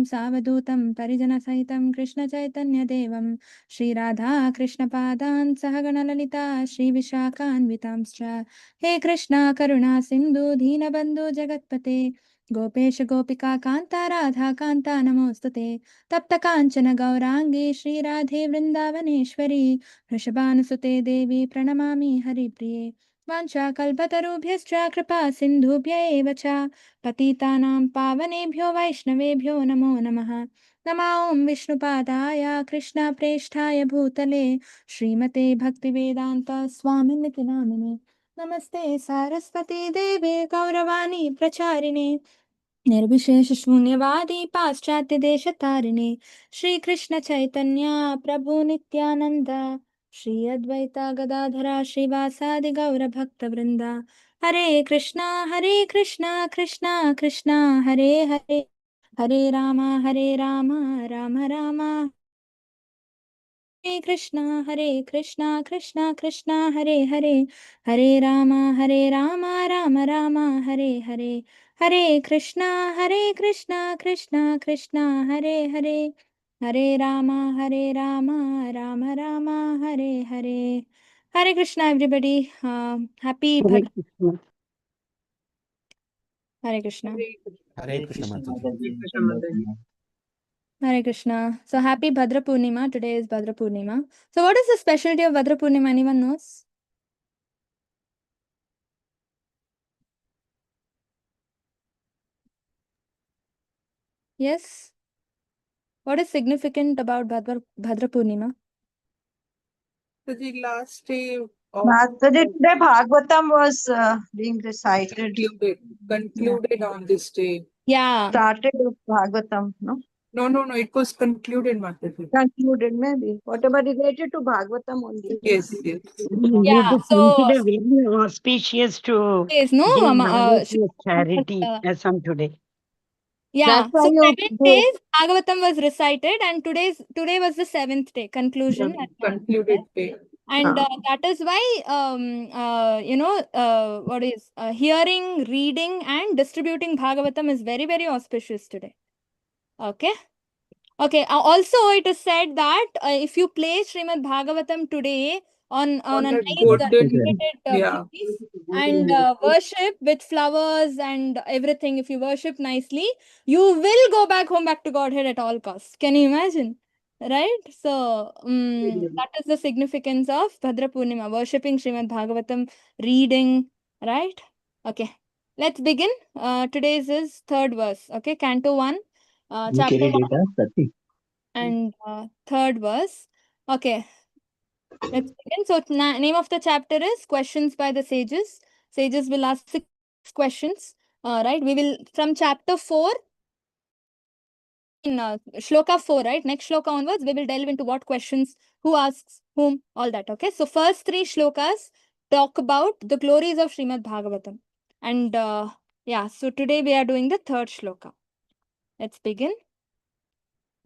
Savadutam Parijanasahitam Krishna Chaitanya Devam Shri Radha Krishna Padan Sahagana Lalita Shri Vishakhanvitamscha He Krishna Karuna Sindhu Dhinabandhu Jagatpate Gopesh Gopika Kanta Radha Kanta Namostute Tapta Kanchana Gaurangi Shri Radhe Vrindavaneshwari Vrishabhanusute Devi Pranamami Haripriye Vanchakalpatarubhyascha Kripa Sindhubhya eva cha Patitanam Pavanebhyo Vaishnavebhyo Namo Namaha Nama Om Vishnupadaya Krishna Presthaya Bhutale Srimate Bhaktivedanta Swaminiti Namine Namaste Saraswati Deve Gauravani Pracharine निर्विशेष शून्यवादी पाश्चात्य देश तारिणे श्री कृष्ण चैतन्य प्रभु नित्यानंद श्री अद्वैता गदाधरा श्रीवासादि गौर भक्त वृंदा Hare Krishna Krishna Krishna Hare Hare Hare Ram Ram Ram Hare Krishna Krishna Krishna Hare Hare Hare Ram Ram Ram Hare Hare Hare Krishna Krishna Krishna Hare Hare Hare Ram Ram Ram Hare Hare Hare Krishna everybody happy Hare Krishna. Hare Krishna Hare Krishna Mataji. Hare Krishna. So happy Bhadra Purnima. Today is Bhadra Purnima. So what is the specialty of Bhadra Purnima? Anyone knows? Yes. What is significant about Bhadra Purnima? So the last day of Today Bhagavatam was being recited. concluded on this day. Yeah. Started with Bhagavatam, no? No. It was concluded, Mataji. Concluded, maybe. Whatever related to Bhagavatam only. Yes. Yeah. You So consider very auspicious to yes, no. give knowledge with charity as on today. Yeah. That's why So you 7 days Bhagavatam was recited, and today was the 7th day conclusion. Concluded day. And that is why what is hearing, reading, and distributing Bhagavatam is very, very auspicious today. Okay. Also, it is said that if you play Srimad Bhagavatam today on a nice dedicated place and worship with flowers and everything, if you worship nicely, you will go back to Godhead at all costs. Can you imagine? Right? So that is the significance of Bhadra Purnima, worshipping Srimad Bhagavatam, reading, right? Okay. Let's begin. Today's is third verse. Okay, Canto 1, chapter 1 and third verse. Okay, let's begin. So, name of the chapter is Questions by the Sages. Sages will ask 6 questions. Right, we will from chapter 4 in shloka 4, right? Next shloka onwards, we will delve into what questions, who asks whom, all that. Okay, so first 3 shlokas talk about the glories of Srimad Bhagavatam. And yeah, so today we are doing the third shloka. Let's begin.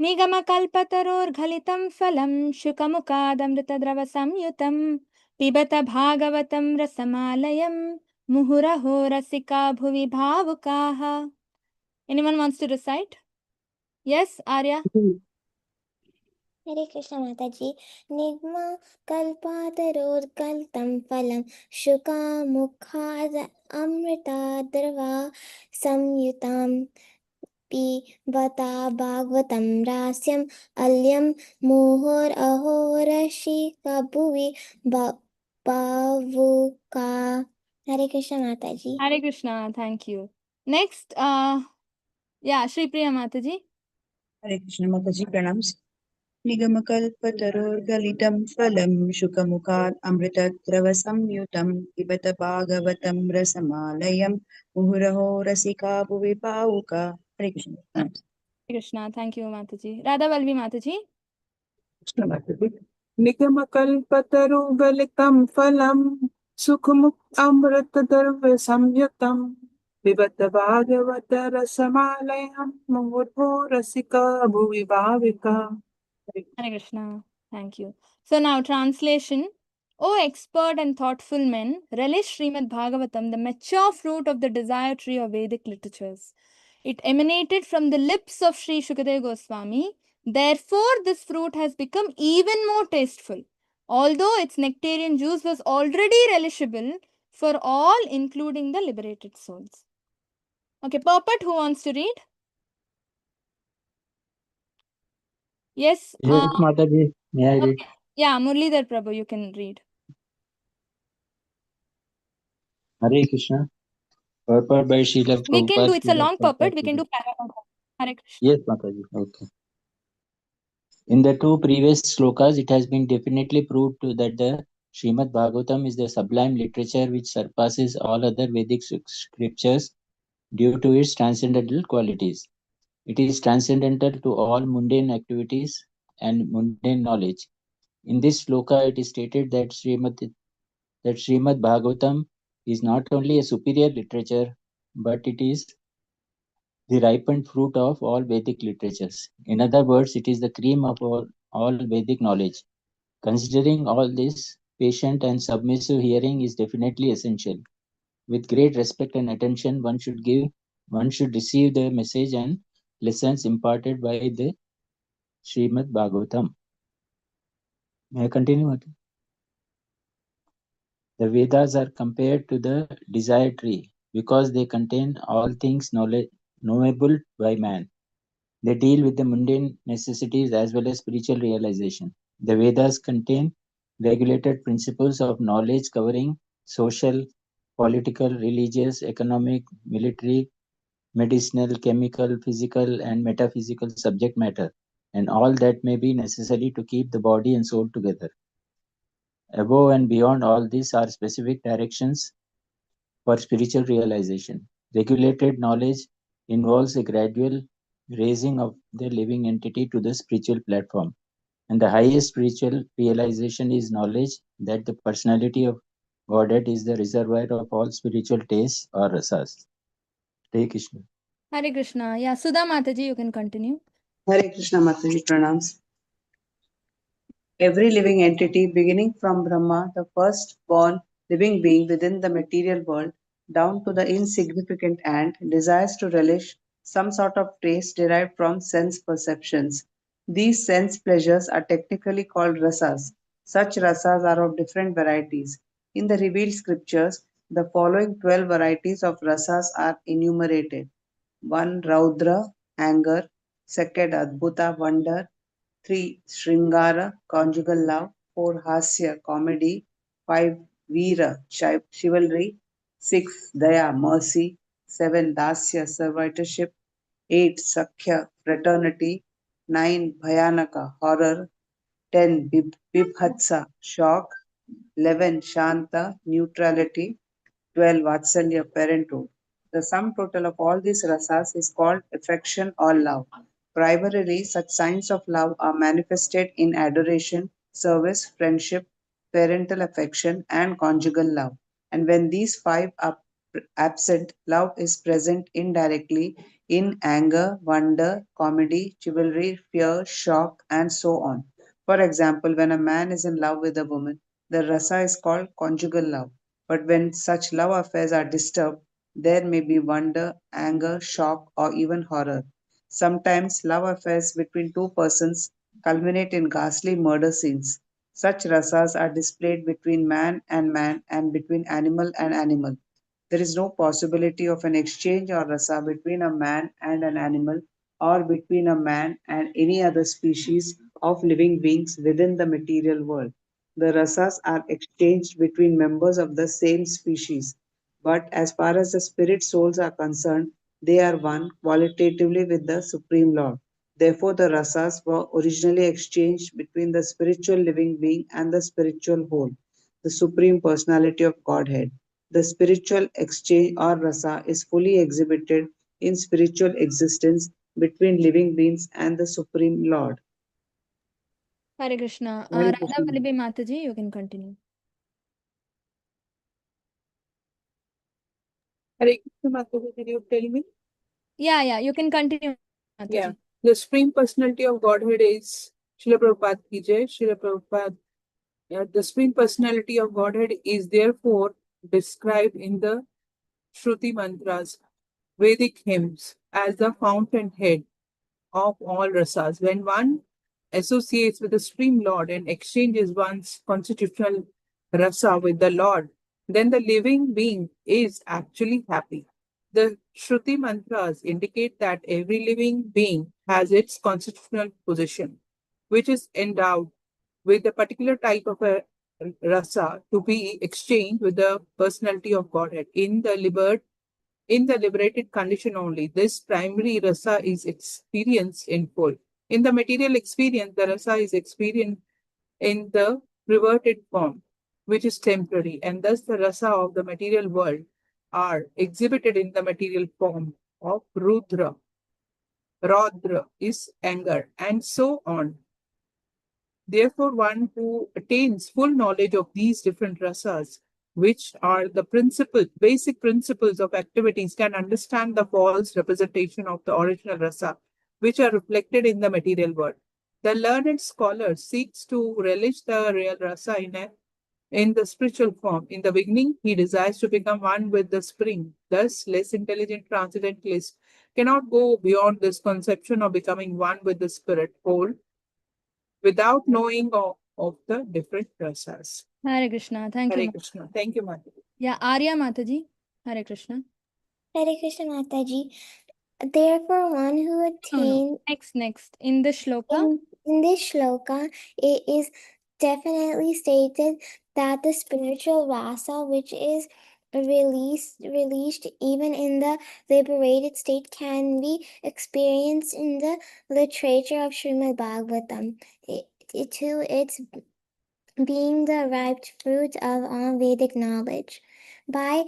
निगमकल्पतरोर्घलितं फलं शुकमुखादमृतद्रवसंयुतं पिबत भागवतं रसमालयं मुहुरहो रसिका भुवि भावुकाः. Anyone wants to recite? Yes, Arya? Hare Krishna Mataji. Nigma kalpatarodkaltam phalam shuka mukhad amrita drva samyutam pibata bhagavatam rasyam alyam muhur ahorashi kabhuvi bavuka. Hare Krishna Mataji. Hare Krishna, thank you. Next, yeah, Shri Priya Mataji. Hare Krishna Mataji, pranams. निगमकल्पतरोर्गलितं फलं शुकमुखात् अमृतद्रवसंयुतं पिबत भागवतं रसमालयं मुहुरहो रसिका भुवि भावुका. Hare Krishna. Hare Krishna, thank you, Mataji. Radha Valvi Mataji. निगमकल्पतरुगलितं फलं सुखमुख अमृतद्रव्य संयुतं पिबत भागवत रसमालयं मुहुर्भो रसिका भुवि Bhavika. Hare Krishna, thank you. So now translation. O expert and thoughtful men, relish Srimad Bhagavatam, the mature fruit of the desire tree of Vedic literatures. It emanated from the lips of Sri Shukadeva Goswami. Therefore, this fruit has become even more tasteful, although its nectarian juice was already relishable for all, including the liberated souls. Okay, Purport, who wants to read? Yes. Yes, Mataji. May I read? Okay. Yeah, Murlidhar Prabhu, you can read. Hare Krishna. Purport by Srila We can do, Prabhupada. it's a Srila long purport, we can Prabhupada. do paragraph. Hare Krishna. Yes, Mataji. Okay. In the two previous slokas, it has been definitely proved that the Srimad Bhagavatam is the sublime literature which surpasses all other Vedic scriptures due to its transcendental qualities. It is transcendental to all mundane activities and mundane knowledge. In this sloka, it is stated that Srimad Bhagavatam is not only a superior literature, but it is the ripened fruit of all Vedic literatures. In other words, it is the cream of all Vedic knowledge. Considering all this, patient and submissive hearing is definitely essential. With great respect and attention, one should receive the message and lessons imparted by the Srimad Bhagavatam. May I continue? The Vedas are compared to the desire tree because they contain all things knowable by man. They deal with the mundane necessities as well as spiritual realization. The Vedas contain regulated principles of knowledge covering social, political, religious, economic, military, medicinal, chemical, physical, and metaphysical subject matter, and all that may be necessary to keep the body and soul together. Above and beyond all these are specific directions for spiritual realization. Regulated knowledge involves a gradual raising of the living entity to the spiritual platform. And the highest spiritual realization is knowledge that the personality of Godhead is the reservoir of all spiritual tastes or rasas. Hare Krishna. Hare Krishna. Yeah, Sudha Mataji, you can continue. Hare Krishna Mataji pranams. Every living entity, beginning from Brahma, the first born living being within the material world, down to the insignificant ant, desires to relish some sort of taste derived from sense perceptions. These sense pleasures are technically called rasas. Such rasas are of different varieties. In the revealed scriptures, the following 12 varieties of rasas are enumerated. 1. Raudra, anger. 2. Adbhuta, wonder. 3. Sringara, conjugal love. 4. Hasya, comedy. 5. Veera, chivalry. 6. Daya, mercy. 7. Dasya, servitorship. 8. Sakhya, fraternity. 9. Bhayanaka, horror. 10. Bibhatsa, shock. 11. Shanta, neutrality. 12. Vatsalya, parenthood. The sum total of all these rasas is called affection or love. Primarily, such signs of love are manifested in adoration, service, friendship, parental affection, and conjugal love. And when these five are absent, love is present indirectly in anger, wonder, comedy, chivalry, fear, shock, and so on. For example, when a man is in love with a woman, the rasa is called conjugal love. But when such love affairs are disturbed, there may be wonder, anger, shock, or even horror. Sometimes love affairs between two persons culminate in ghastly murder scenes. Such rasas are displayed between man and between animal and animal. There is no possibility of an exchange or rasa between a man and an animal or between a man and any other species of living beings within the material world. The rasas are exchanged between members of the same species, but as far as the spirit souls are concerned, they are one qualitatively with the Supreme Lord. Therefore, the rasas were originally exchanged between the spiritual living being and the spiritual whole, the Supreme Personality of Godhead. The spiritual exchange or rasa is fully exhibited in spiritual existence between living beings and the Supreme Lord. Hare Krishna. Hare Radha Krishna. Vallabhi Mataji, you can continue. Hare Krishna Mataji, did you tell me? Yeah, you can continue, Mataji. Yeah. The Supreme Personality of Godhead is Srila Prabhupada ki jai. Srila Prabhupada. The Supreme Personality of Godhead is therefore described in the Shruti mantras, Vedic hymns, as the fountainhead of all rasas. When one associates with the Supreme Lord and exchanges one's constitutional rasa with the Lord, then the living being is actually happy. The Shruti mantras indicate that every living being has its constitutional position, which is endowed with a particular type of a rasa to be exchanged with the personality of Godhead in the liberated condition only. This primary rasa is experienced in full. In the material experience, the rasa is experienced in the reverted form, which is temporary, and thus the rasa of the material world are exhibited in the material form of Rudra. Raudra is anger, and so on. Therefore, one who attains full knowledge of these different rasas, which are the basic principles of activities, can understand the false representation of the original rasa, which are reflected in the material world. The learned scholar seeks to relish the real rasa in the spiritual form. In the beginning, he desires to become one with the spring. Thus, less intelligent transcendentalists cannot go beyond this conception of becoming one with the spirit whole without knowing of the different rasas. Hare Krishna. Thank Hare you. Krishna. Thank you, Mataji. Yeah, Arya Mataji. Hare Krishna. Hare Krishna Mataji. Therefore, one who No. attains Next. In the shloka. in this shloka, it is definitely stated that the spiritual rasa, which is released even in the liberated state, can be experienced in the literature of Srimad Bhagavatam. Its being the ripe fruit of all Vedic knowledge. By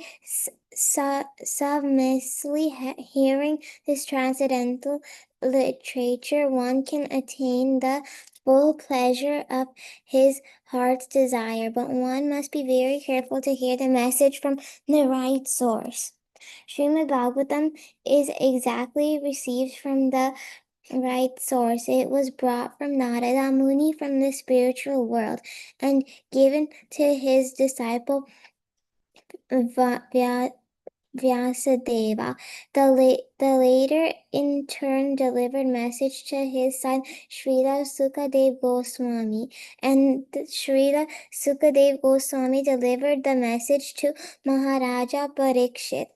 submissively hearing this transcendental literature, one can attain the full pleasure of his heart's desire, but one must be very careful to hear the message from the right source. Srimad Bhagavatam is exactly received from the right source. It was brought from Narada Muni from the spiritual world and given to his disciple Vyasadeva. The later in turn delivered message to his son Srila Sukadev Goswami, and Srila Sukadev Goswami delivered the message to Maharaja Parikshit.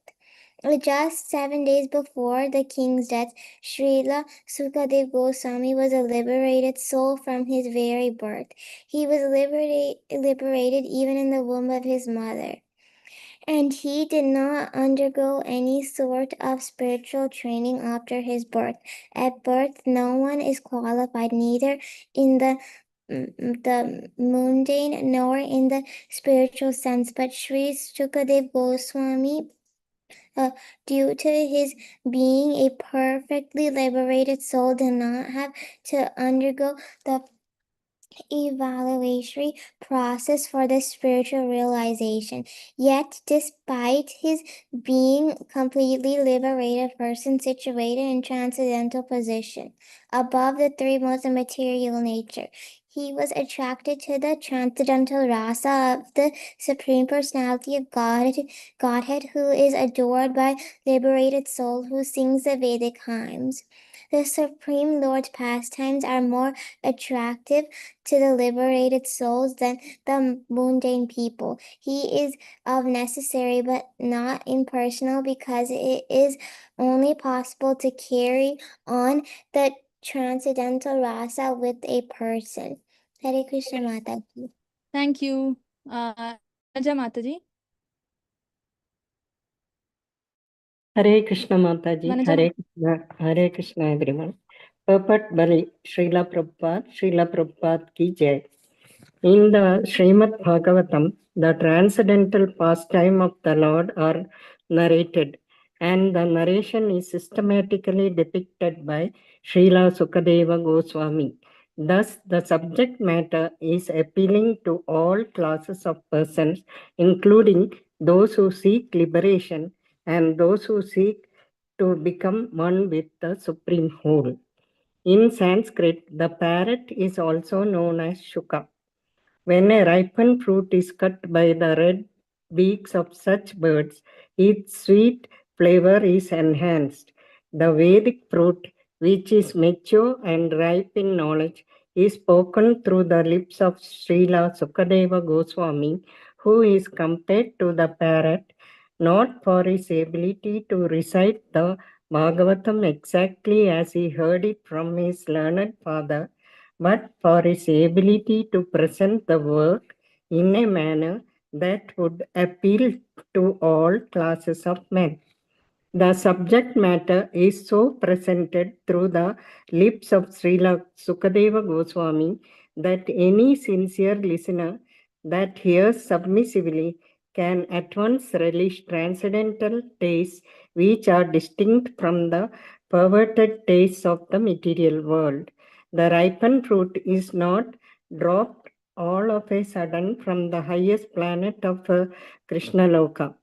Just 7 days before the king's death, Srila Sukadev Goswami was a liberated soul from his very birth. He was liberated even in the womb of his mother. And he did not undergo any sort of spiritual training after his birth. At birth, no one is qualified, neither in the mundane nor in the spiritual sense. But Sri Sukadev Goswami, due to his being a perfectly liberated soul, did not have to undergo the evaluatory process for the spiritual realization. Yet, despite his being completely liberated person situated in transcendental position above the three modes of material nature, he was attracted to the transcendental rasa of the Supreme Personality of Godhead, who is adored by liberated soul who sings the Vedic hymns. The Supreme Lord's pastimes are more attractive to the liberated souls than the mundane people. He is of necessary but not impersonal, because it is only possible to carry on the transcendental rasa with a person. Hare Krishna Mataji. Thank you. Raja Mataji. Hare Krishna Mataji, Vanaja Hare Krishna everyone. Purport by Srila Prabhupada ki jai. In the Srimad Bhagavatam, the transcendental pastime of the Lord are narrated, and the narration is systematically depicted by Srila Sukadeva Goswami. Thus, the subject matter is appealing to all classes of persons, including those who seek liberation and those who seek to become one with the Supreme Whole. In Sanskrit, the parrot is also known as Shuka. When a ripened fruit is cut by the red beaks of such birds, its sweet flavor is enhanced. The Vedic fruit, which is mature and ripe in knowledge, is spoken through the lips of Srila Sukadeva Goswami, who is compared to the parrot, not for his ability to recite the Bhagavatam exactly as he heard it from his learned father, but for his ability to present the work in a manner that would appeal to all classes of men. The subject matter is so presented through the lips of Srila Sukadeva Goswami that any sincere listener that hears submissively can at once relish transcendental tastes which are distinct from the perverted tastes of the material world. The ripened fruit is not dropped all of a sudden from the highest planet of Krishna Loka.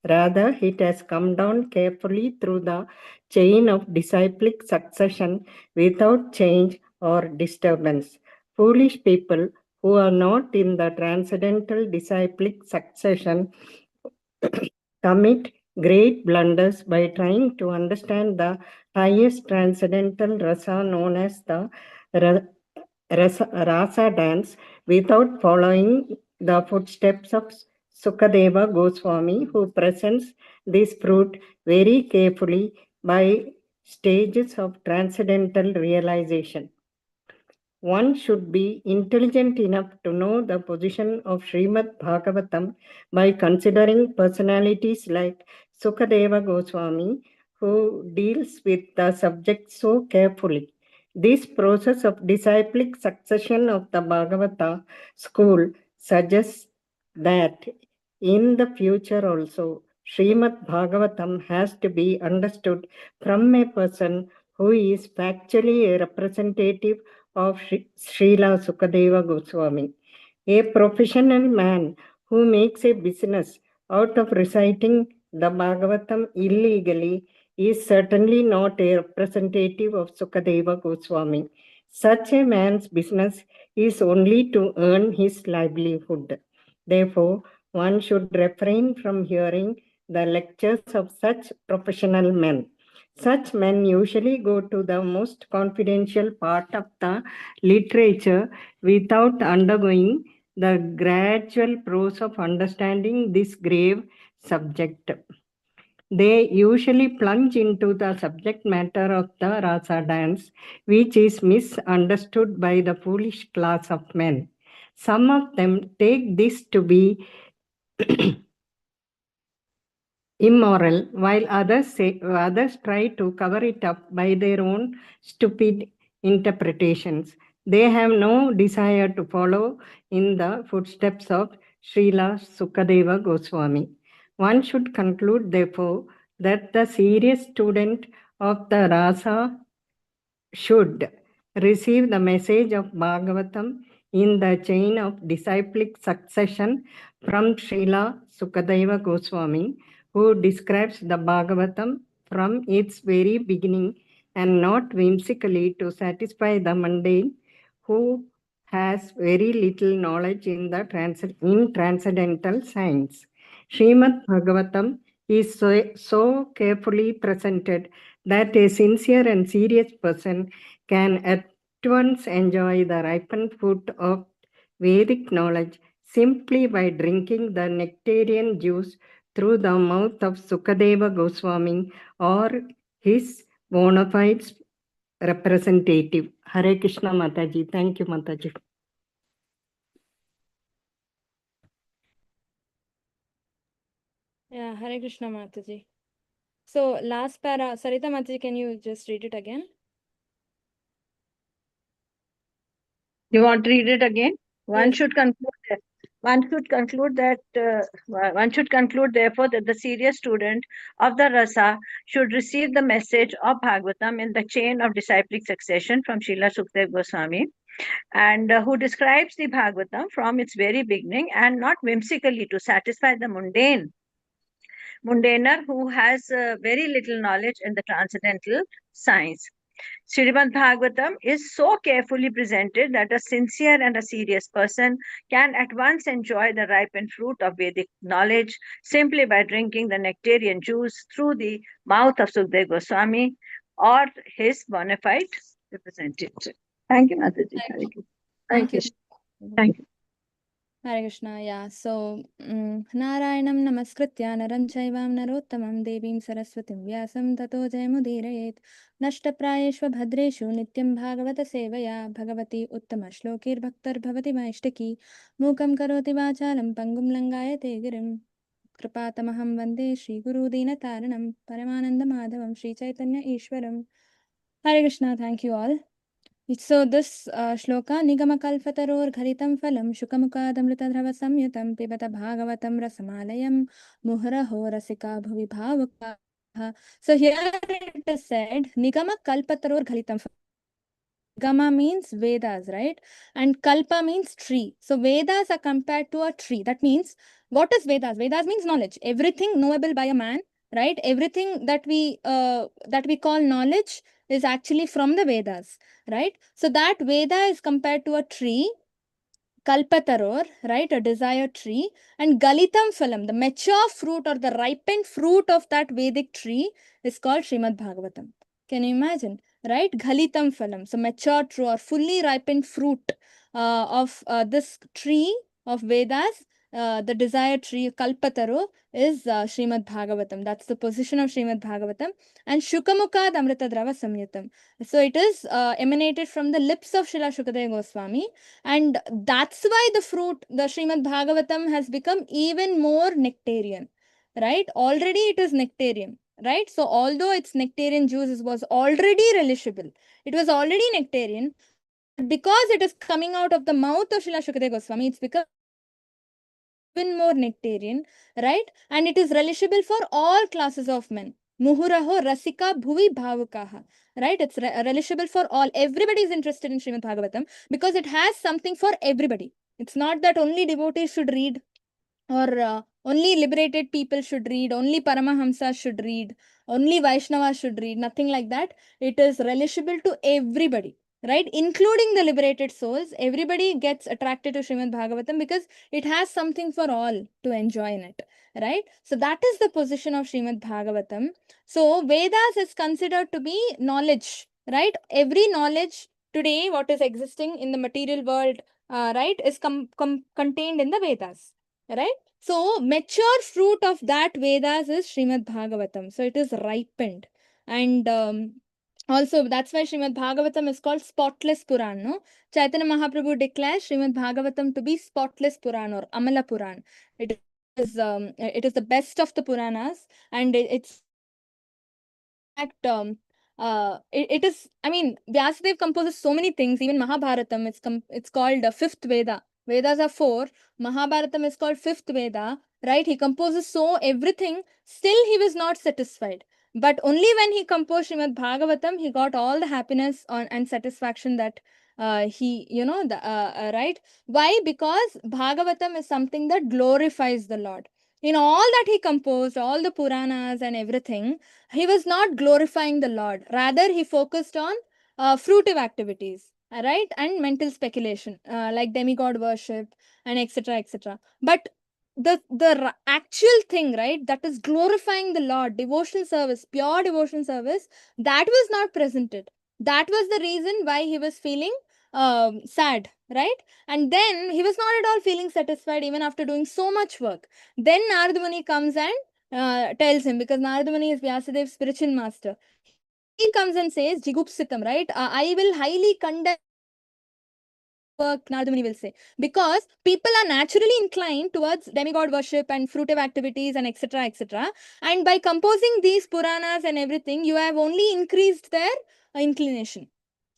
Rather, it has come down carefully through the chain of disciplic succession without change or disturbance. Foolish people who are not in the transcendental disciplic succession commit great blunders by trying to understand the highest transcendental rasa known as the rasa dance without following the footsteps of Sukadeva Goswami, who presents this fruit very carefully by stages of transcendental realization. One should be intelligent enough to know the position of Srimad Bhagavatam by considering personalities like Sukadeva Goswami, who deals with the subject so carefully. This process of disciplic succession of the Bhagavata school suggests that in the future also, Srimad Bhagavatam has to be understood from a person who is factually a representative of Srila Sukadeva Goswami, a professional man who makes a business out of reciting the Bhagavatam illegally is certainly not a representative of Sukadeva Goswami. Such a man's business is only to earn his livelihood. Therefore, one should refrain from hearing the lectures of such professional men. Such men usually go to the most confidential part of the literature without undergoing the gradual process of understanding this grave subject. They usually plunge into the subject matter of the rasa dance, which is misunderstood by the foolish class of men. Some of them take this to be immoral, while others try to cover it up by their own stupid interpretations. They have no desire to follow in the footsteps of Srila Sukadeva Goswami. One should conclude, therefore, that the serious student of the rasa should receive the message of Bhagavatam in the chain of disciplic succession from Srila Sukadeva Goswami, who describes the Bhagavatam from its very beginning and not whimsically to satisfy the mundane who has very little knowledge in transcendental science. Srimad Bhagavatam is so carefully presented that a sincere and serious person can at once enjoy the ripened fruit of Vedic knowledge simply by drinking the nectarian juice through the mouth of Sukadeva Goswami or his bona fide representative. Hare Krishna Mataji. Thank you, Mataji. Yeah, Hare Krishna Mataji. So last para, Sarita Mataji, can you just read it again? You want to read it again? One Yes. should conclude that. One should conclude therefore that the serious student of the rasa should receive the message of Bhagavatam in the chain of disciplic succession from Srila Sukadeva Goswami, and who describes the Bhagavatam from its very beginning and not whimsically to satisfy the mundaner who has very little knowledge in the transcendental science. Srimad Bhagavatam is so carefully presented that a sincere and a serious person can at once enjoy the ripened fruit of Vedic knowledge simply by drinking the nectarian juice through the mouth of Sukadeva Goswami, or his bona fide representative. Thank you, Mataji. Thank you. Thank you. Thank you. Hare Krishna. Yeah. So, Narayanam Namaskritya Naram Chaivam Narottamam Devim Saraswatim Vyasam Tato Jayamudiraet Nashtaprayeshva Bhadreshu Nityam Bhagavata Sevaya Bhagavati Uttama Shlokir Bhaktar Bhavati Vaishtaki Mukam Karoti Vachalam Pangum Langayate Girim Kripatamaham Vande Shri Guru Dinataranam Paramananda Madhavam Shri Chaitanya Ishwaram. Hare Krishna. Thank you all. So this shloka Nigamakalpataror Gharitam Phalam Shukamukadamritadhrava Samyutam Pibata Bhagavatam Rasamalayam Muhraho Rasika Bhuvi Bhavaka. So here it is said Nigamakalpataror Gharitam Phalam. Nigama means Vedas, right? And Kalpa means tree. So Vedas are compared to a tree. That means, what is Vedas? Vedas means knowledge. Everything knowable by a man, right? Everything that we call knowledge is actually from the Vedas, right? So that Veda is compared to a tree, Kalpataror, right? A desire tree, and Galitam Phalam, the mature fruit or the ripened fruit of that Vedic tree is called Srimad Bhagavatam. Can you imagine? Right? Ghalitam Phalam, so mature true or fully ripened fruit of this tree of Vedas, the desired tree, Kalpataru, is Srimad Bhagavatam. That's the position of Srimad Bhagavatam. And Shukamukad Amritadrava Samyutam. So it is emanated from the lips of Srila Shukadeva Goswami, and that's why the fruit, the Srimad Bhagavatam, has become even more nectarian, right? Already it is nectarian, right? So although its nectarian juice was already relishable, it was already nectarian, but because it is coming out of the mouth of Srila Shukadeva Goswami, it's become even more nectarian, right? And it is relishable for all classes of men. Muhuraho rasika bhuvi bhavukaha, right? It's relishable for all. Everybody is interested in Srimad Bhagavatam because it has something for everybody. It's not that only devotees should read, or only liberated people should read, only Paramahamsas should read, only Vaishnavas should read, nothing like that. It is relishable to everybody, right? Including the liberated souls. Everybody gets attracted to Srimad Bhagavatam because it has something for all to enjoy in it, right? So that is the position of Srimad Bhagavatam. So Vedas is considered to be knowledge, right? Every knowledge today, what is existing in the material world, right, is contained in the Vedas, right? So mature fruit of that Vedas is Srimad Bhagavatam. So it is ripened. And also that's why Srimad Bhagavatam is called spotless Puran. No? Chaitanya Mahaprabhu declares Srimad Bhagavatam to be spotless Puran or Amala Puran. It is the best of the Puranas, and it's fact, it is, I mean, Vyasadeva composes so many things, even Mahabharatam, it's called fifth Veda. Vedas are four, Mahabharatam is called fifth Veda, right? He composes so everything, still he was not satisfied. But only when he composed Srimad Bhagavatam, he got all the happiness and satisfaction that right? Why? Because Bhagavatam is something that glorifies the Lord. In all that he composed, all the Puranas and everything, he was not glorifying the Lord. Rather, he focused on fruitive activities, right? And mental speculation, like demigod worship and etc. etc. But the actual thing, right, that is glorifying the Lord, devotional service, pure devotional service, that was not presented. That was the reason why he was feeling sad, right? And then he was not at all feeling satisfied even after doing so much work. Then Narada Muni comes and tells him, because Narada Muni is Vyasadev's spiritual master. He comes and says, Jigupsitam, right? I will highly condemn work, Narada Muni will say, because people are naturally inclined towards demigod worship and fruitive activities and etc. etc. And by composing these Puranas and everything, you have only increased their inclination.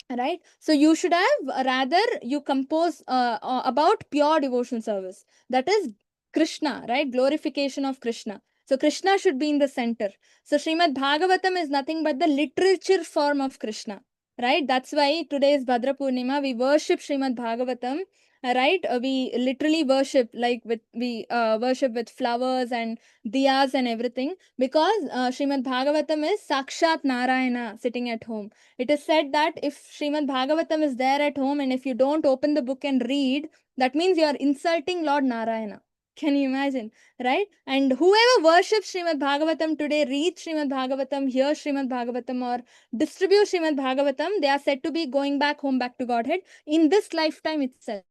Right? So you should have rather you compose about pure devotional service. That is Krishna, right? Glorification of Krishna. So Krishna should be in the center. So Srimad Bhagavatam is nothing but the literature form of Krishna, right? That's why today is Bhadra Purnima. We worship Srimad Bhagavatam, right? We literally worship, like we worship with flowers and diyas and everything, because Srimad Bhagavatam is Sakshat Narayana sitting at home. It is said that if Srimad Bhagavatam is there at home and if you don't open the book and read, that means you are insulting Lord Narayana. Can you imagine? Right? And whoever worships Srimad Bhagavatam today, reads Srimad Bhagavatam, hears Srimad Bhagavatam, or distributes Srimad Bhagavatam, they are said to be going back home, back to Godhead in this lifetime itself.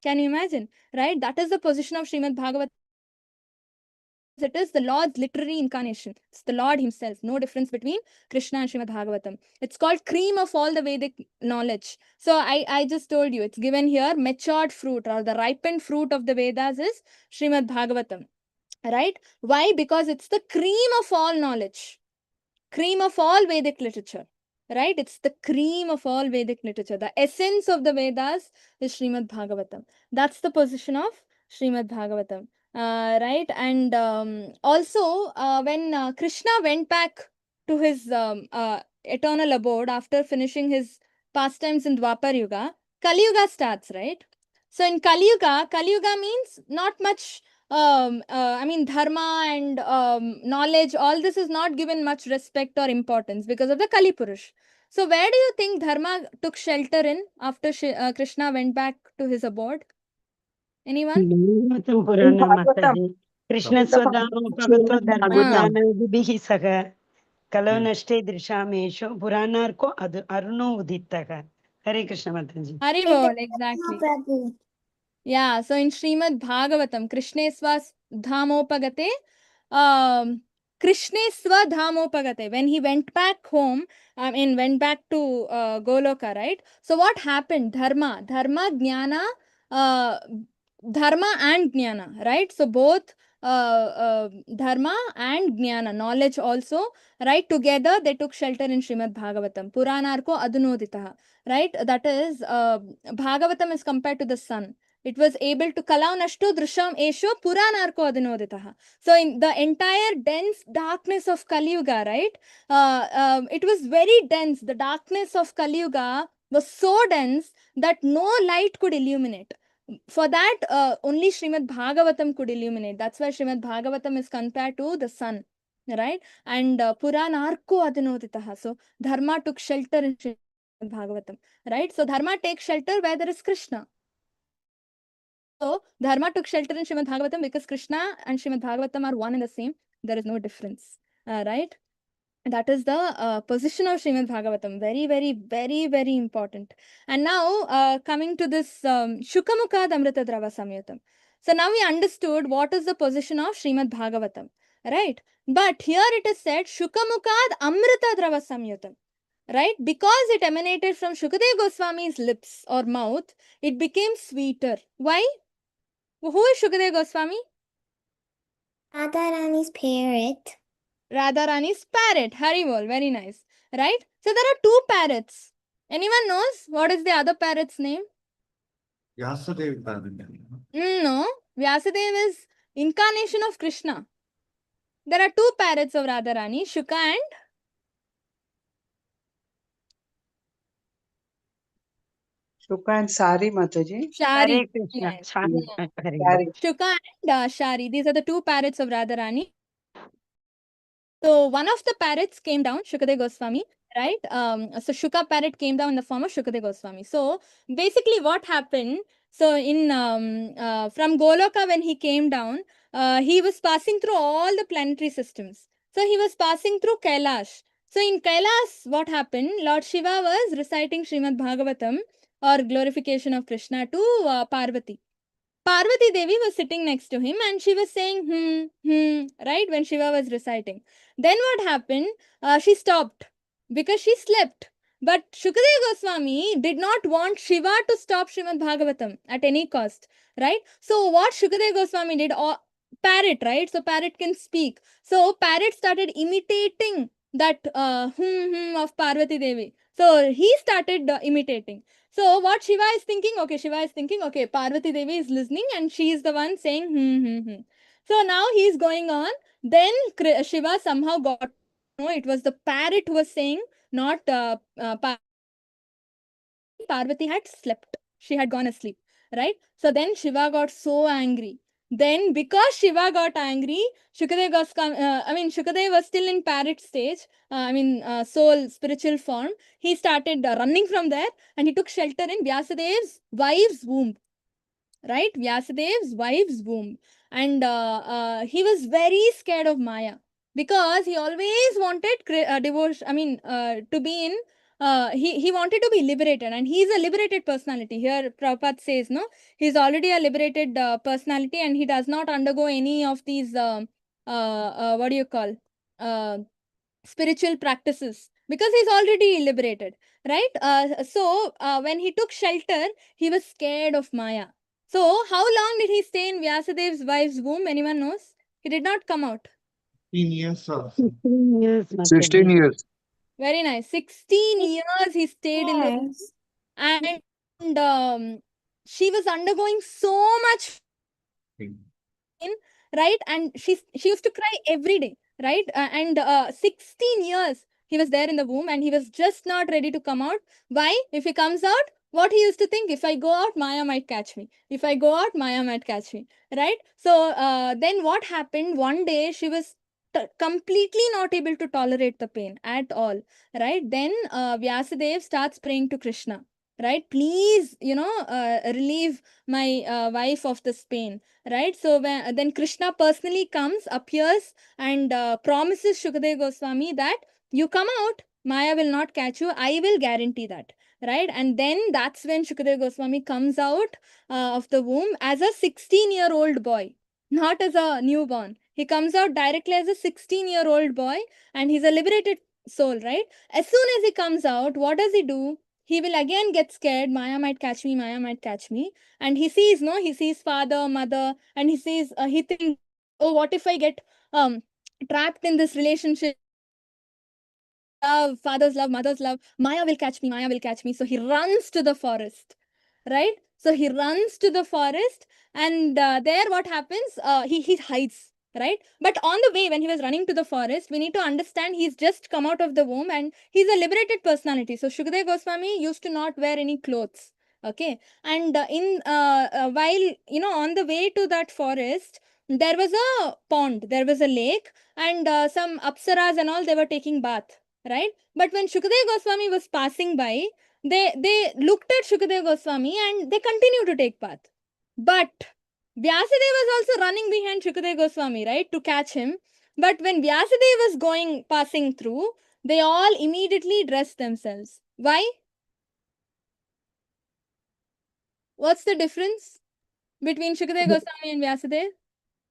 Can you imagine? Right? That is the position of Srimad Bhagavatam. It is the Lord's literary incarnation. It's the Lord himself. No difference between Krishna and Srimad Bhagavatam. It's called cream of all the Vedic knowledge. So I just told you, it's given here, matured fruit or the ripened fruit of the Vedas is Srimad Bhagavatam. Right? Why? Because it's the cream of all knowledge. Cream of all Vedic literature. Right? It's the cream of all Vedic literature. The essence of the Vedas is Srimad Bhagavatam. That's the position of Srimad Bhagavatam. Right? And also, when Krishna went back to his eternal abode after finishing his pastimes in Dwapar Yuga, Kali Yuga starts, right? So in Kali Yuga means not much, I mean, dharma and knowledge, all this is not given much respect or importance because of the Kali Purush. So where do you think dharma took shelter in after Krishna went back to his abode? Anyone? Bhagavatam Purana Bhagavatam. Mataji. Krishna Swadama Dharmadana Saga Kalanashte Drishamesho Puranarko Aruno Uditaga. Hare Krishna Mataji. Haribol, exactly. Yeah, so in Srimad Bhagavatam, Krishneshva Dhamopagate, Krishneshva Dhamopagate, when he went back home, went back to Goloka, right? So what happened? Dharma, Jnana, Dharma and Jnana, right? So both Dharma and Jnana, knowledge also, right? Together they took shelter in Srimad Bhagavatam. Puranarko Adunoditaha, right? That is, Bhagavatam is compared to the sun. It was able to Kalau Nashto Drisham Esho Puranarko Adinoditaha. So in the entire dense darkness of Kali Yuga, right? It was very dense. The darkness of Kali Yuga was so dense that no light could illuminate. For that, only Srimad Bhagavatam could illuminate. That's why Srimad Bhagavatam is compared to the sun, right? And Puranarko Adinoditaha. So Dharma took shelter in Srimad Bhagavatam, right? So Dharma takes shelter where there is Krishna. So Dharma took shelter in Srimad Bhagavatam because Krishna and Srimad Bhagavatam are one and the same. There is no difference, right? That is the position of Srimad Bhagavatam. Very, very, very, very important. And now coming to this Shukamukad Amrita Drava Samyutam. So now we understood what is the position of Srimad Bhagavatam, right? But here it is said Shukamukad Amrita Drava Samyutam. Right? Because it emanated from Shukadeva Goswami's lips or mouth, it became sweeter. Why? Who is Shukadeva Goswami? Radharani's parrot. Radharani's parrot. Haribol. Very nice. Right? So there are two parrots. Anyone knows what is the other parrot's name? Vyasadeva. No. Vyasadeva is incarnation of Krishna. There are two parrots of Radharani, Shuka and Shuka and Sari, Mataji. Shari. Hare Krishna. Yes. Sari. Shuka and Shari. These are the two parrots of Radharani. So one of the parrots came down, Shukadeva Goswami, right? So Shuka parrot came down in the form of Shukadeva Goswami. So basically what happened, so in from Goloka when he came down, he was passing through all the planetary systems. So he was passing through Kailash. So in Kailash, what happened? Lord Shiva was reciting Srimad Bhagavatam or glorification of Krishna to Parvati. Parvati Devi was sitting next to him and she was saying, right, when Shiva was reciting. Then what happened? She stopped because she slept. But Shukadeva Goswami did not want Shiva to stop Srimad Bhagavatam at any cost, right? So what Shukadeva Goswami did, parrot, right? So parrot can speak. So parrot started imitating that of Parvati Devi. So he started imitating. So what Shiva is thinking, okay, Parvati Devi is listening and she is the one saying, So now he is going on. Then Shiva somehow got to know it was the parrot who was saying, not Parvati had slept. She had gone asleep, right? So then Shiva got so angry. Then because Shiva got angry, Shukadeva was still in parrot stage, soul, spiritual form. He started running from there and he took shelter in Vyasadeva's wife's womb. right? Vyasadev's wife's womb. And he was very scared of Maya because he always wanted devotion, to be in, he wanted to be liberated, and he's a liberated personality. Here, Prabhupada says, no, he's already a liberated personality, and he does not undergo any of these, what do you call, spiritual practices, because he's already liberated, right? So when he took shelter, he was scared of Maya. So how long did he stay in Vyasadev's wife's womb? Anyone knows? He did not come out. 16 years or 16 years, 16 Mataji. years. Very nice. 16 years he stayed in the womb, Yes. and she was undergoing so much something. pain, right? And she used to cry every day, right? And 16 years he was there in the womb, and he was just not ready to come out. Why? If he comes out, what he used to think, if I go out, Maya might catch me. If I go out, Maya might catch me, right? So then what happened? One day she was completely not able to tolerate the pain at all, right? Then Vyasadev starts praying to Krishna, right? Please, relieve my wife of this pain, right? So then Krishna personally comes, appears, and promises Shukadeva Goswami that you come out, Maya will not catch you, I will guarantee that, right? And then that's when Shukadeva Goswami comes out of the womb as a 16-year-old boy, not as a newborn. He comes out directly as a 16-year-old boy, and he's a liberated soul, right? As soon as he comes out, what does he do? He will again get scared, Maya might catch me, Maya might catch me. And he sees, no, he sees father, mother, and he sees, he thinks, oh, what if I get trapped in this relationship? Love, father's love, mother's love, Maya will catch me, Maya will catch me. So he runs to the forest, right? So he runs to the forest, and there what happens? He hides, right? But on the way, when he was running to the forest, we need to understand he's just come out of the womb, and he's a liberated personality. So Shukadeva Goswami used to not wear any clothes, okay? And while, on the way to that forest, there was a pond, there was a lake, and some apsaras and all, they were taking bath, right? But when Shukadeva Goswami was passing by, they looked at Shukadeva Goswami and they continued to take bath. But Vyasadeva was also running behind Shukadeva Goswami, right, to catch him. But when Vyasadeva was passing through, they all immediately dressed themselves. Why? What's the difference between Shukadeva Goswami and Vyasadeva?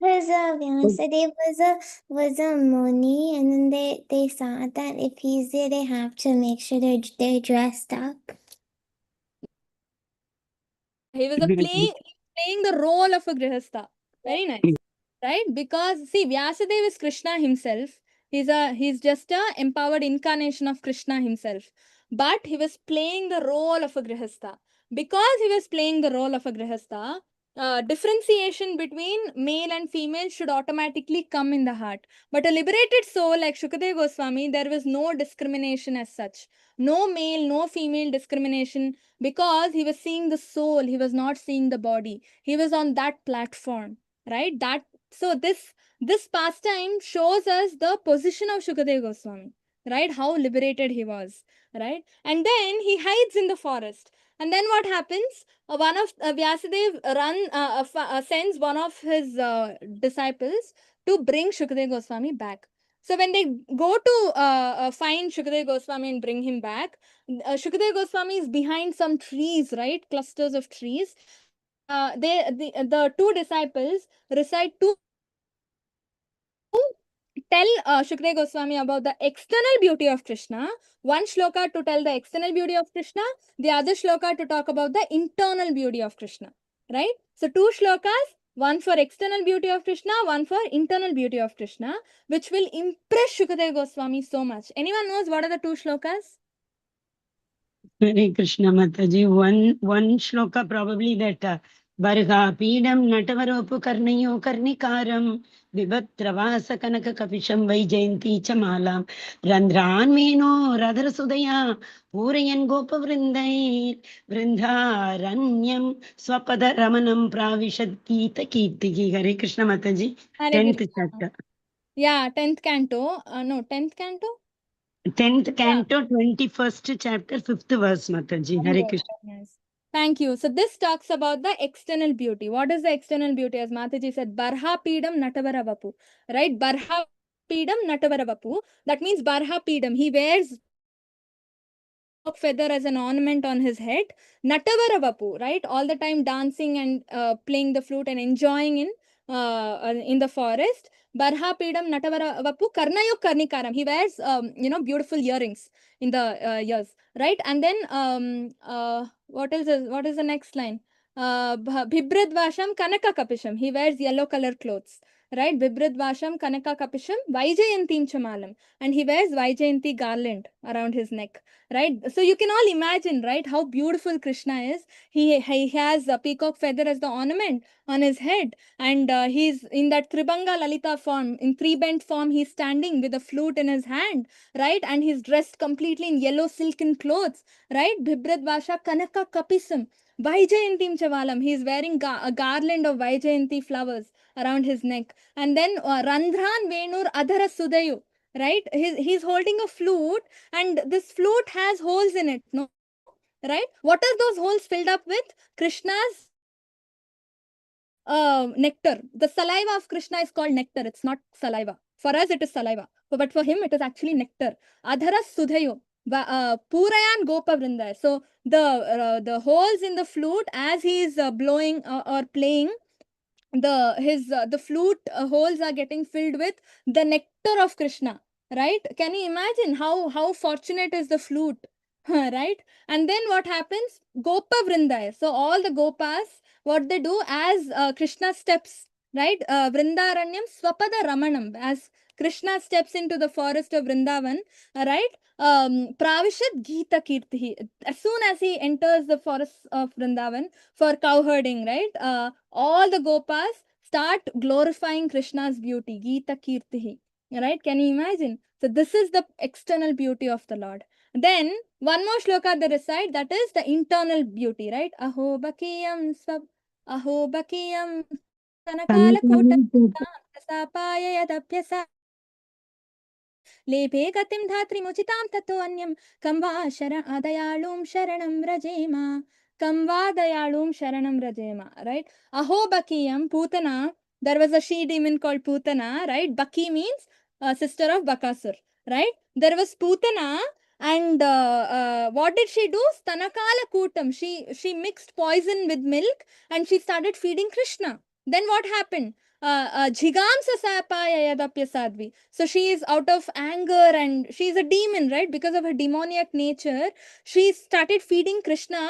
Because Vyasadeva was a Muni, and then they saw that if he's there, they have to make sure they're dressed up. He was playing the role of a grihastha. Very nice, right? Because see, Vyasadeva is Krishna himself. He's just a empowered incarnation of Krishna himself. But he was playing the role of a grihastha. Because he was playing the role of a grihastha, differentiation between male and female should automatically come in the heart. But a liberated soul like Shukadeva Goswami, there was no discrimination as such. No male, no female discrimination, because he was seeing the soul, he was not seeing the body. He was on that platform, right? So this pastime shows us the position of Shukadeva Goswami, right? How liberated he was, right? And then he hides in the forest. And then what happens? One of Vyasadeva sends one of his disciples to bring Shukadeva Goswami back. So when they go to find Shukadeva Goswami and bring him back, Shukadeva Goswami is behind some trees, right? Clusters of trees. And the two disciples recite two tell Shukadeva Goswami about the external beauty of Krishna. One shloka to tell the external beauty of Krishna, the other shloka to talk about the internal beauty of Krishna, right? So two shlokas, one for external beauty of Krishna, one for internal beauty of Krishna, which will impress Shukadeva Goswami so much. Anyone knows what are the two shlokas? Hare Krishna Mataji. One shloka probably that Varga Pidam Natavaropu Karnayo Karnikaram Vibhatravasa Kanaka Kapisham Vaijayanti Chamalam Randran Meno Radhara Sudaya Purayan Gopa Vrindai Vrindharanyam Swapada Ramanam Pravishad Gita Kirtiki. Hare Krishna Mataji. Hare 10th Krishna. chapter. Yeah, 10th canto. No, 10th canto? 10th canto, 21st chapter, 5th verse, Mataji. Hare Good, Krishna. very nice. Thank you. So this talks about the external beauty. What is the external beauty? As Mataji said, Barha Pidam Natavara Vapu. Right? Barha Pidam Natavara Vapu. That means Barha Pidam. He wears feather as an ornament on his head. Natavara Vapu, right? All the time dancing and playing the flute and enjoying in the forest. Barha Pidam Natavara Vapu Karnayo Karnikaram. He wears beautiful earrings in the ears, right? And then what is the next line? Bhibrid Vasham Kanaka Kapisham. He wears yellow color clothes, right? Bibrid Vasham Kanaka Kapisham Vaijayantim Chamalam. And he wears Vaijayanti garland around his neck, right? So you can all imagine, right, how beautiful Krishna is. He has a peacock feather as the ornament on his head, and he's in that Tribanga Lalita form, in three-bent form. He's standing with a flute in his hand, right? And he's dressed completely in yellow silken clothes, right? Bhibrad Vasha Kanaka Kapisam Vaijayantim Chavalam. He's wearing a garland of Vaijayanti flowers around his neck. And then Randhran Venur Adhara Sudayu, right? He's holding a flute, and this flute has holes in it, no? Right? What are those holes filled up with? Krishna's nectar. The saliva of Krishna is called nectar. It's not saliva. For us, it is saliva. But for him, it is actually nectar. Adhara Sudhayo. Purayan Gopa Vrinda. So the holes in the flute, as he is blowing or playing, the flute holes are getting filled with the nectar of Krishna, right? Can you imagine how fortunate is the flute? Right? And then what happens? Gopa Vrindaya. So all the gopas, what they do as Krishna steps, right? Vrindaranyam Swapada Ramanam, as Krishna steps into the forest of Vrindavan, right? Pravishat Gita Kirti. As soon as he enters the forest of Vrindavan for cow herding, right? All the gopas start glorifying Krishna's beauty, Gita Kirtihi, right? Can you imagine? So this is the external beauty of the Lord. Then one more shloka they recite, that is the internal beauty, right? Aho bakiyam swab, aho bakiyam tanakala kota sapaya yadapyasa लेभे गतिं धात्रिमुचितां ततो अन्यं कं वा दयालुं शरणं व्रजेम कं वा दयालुं शरणं व्रजेम, right? Aho Bakiyam Putana, there was a she demon called Putana, right? Baki means sister of Bakasur, right? There was Putana, and what did she do? Stanakala Kutam. She mixed poison with milk and she started feeding Krishna. Then what happened? Jhigamsa sapaya yadapya sadvi. So she is out of anger and she is a demon, right? Because of her demoniac nature, she started feeding Krishna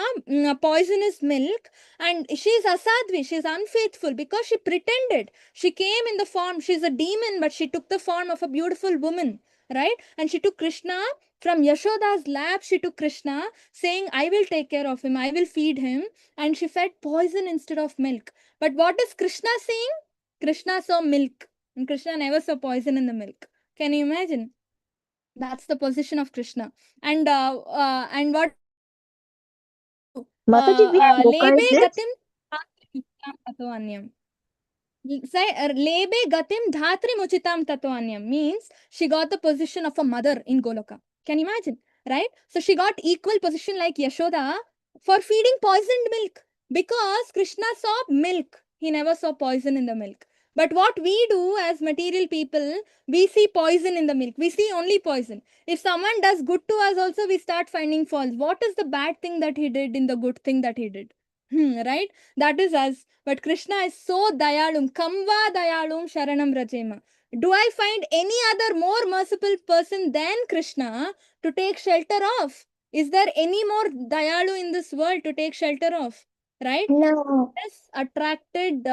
poisonous milk, and she is asadvi, she is unfaithful because she pretended. She came in the form, she is a demon, but she took the form of a beautiful woman, right? And she took Krishna from Yashoda's lap. She took Krishna saying, I will take care of him, I will feed him, and she fed poison instead of milk. But what is Krishna saying? Krishna saw milk, and Krishna never saw poison in the milk. Can you imagine? That's the position of Krishna. And what Mataji, which shloka is lebe this? gatim say lebe gatim dhatri muchitam tatwanyam means she got the position of a mother in Goloka. Can you imagine? Right? So she got equal position like Yashoda for feeding poisoned milk, because Krishna saw milk. He never saw poison in the milk. But what we do as material people, we see poison in the milk. We see only poison. If someone does good to us also, we start finding faults. What is the bad thing that he did in the good thing that he did? Right? That is us. But Krishna is so dayalum. Kamva dayalum sharanam rajema. Do I find any other more merciful person than Krishna to take shelter of? Is there any more dayalu in this world to take shelter of? Right? No. This attracted